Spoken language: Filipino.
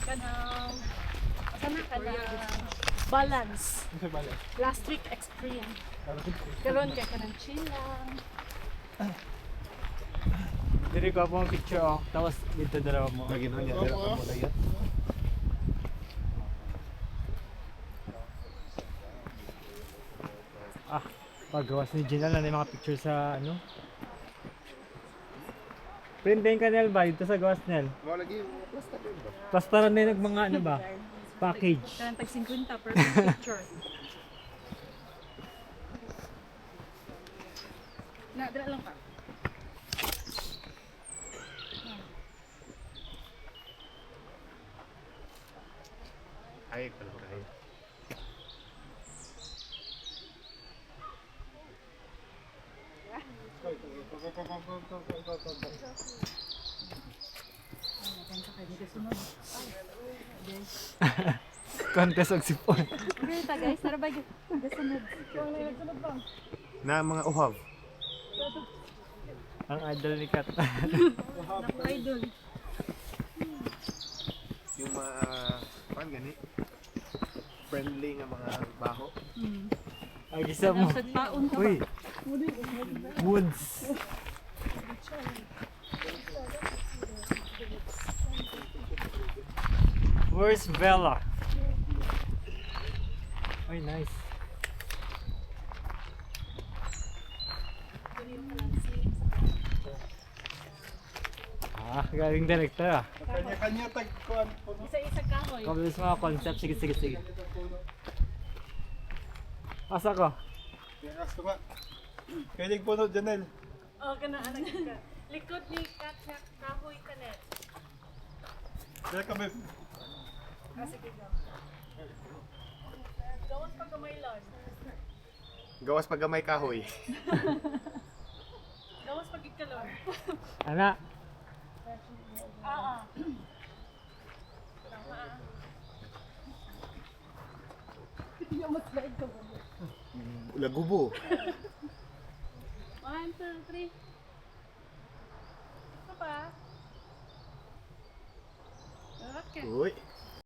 Sana, oh. Kanang sana ka na balance. Last week experience. Karon kay kanang chill lang. Diri ko po ang picture oh. Tapos dito dalawa mo. Lagi na niya, dira ka mo na yan. Ah, paggawas ni Gina na yung mga picture sa ano. Printin ka Nel ba dito sa gawas Nel? Mga lagi, plasta din ba? Plastaran din ng mga ano ba? Package. Kanang tag 50 per picture. Na dira lang ka. Ay, pala kayo. Contest og sipon. Okay ta guys, tara ba gyud. Gasunod. Gasunod bang. Na mga uhaw. Ang idol ni Kat. Naku idol. Yung mga, pan gani? Friendly nga mga baho. Ang isa mo. Sa taon ka ba? Uy. Woods. Where's Bella? Ay, nice. Ah, galing director ah. Kanya-kanya tagkuan po. Isa-isa kahoy. Kabilis mga concept. Sige, sige, sige. Asa ko? Kaya nga. Kaya puno, Janel. Oh, kana anak ka. Likod ni Kat na kahoy kanet. Kaya kami. Ah, sige go. Gawas pa kamaylon. Gawas pag gamay kahoy. Gawas pag ikalon. Ana. Ah. Yung mas bait ko ba? Lagubo. 1, 2, 3. Ito pa. Okay. Uy.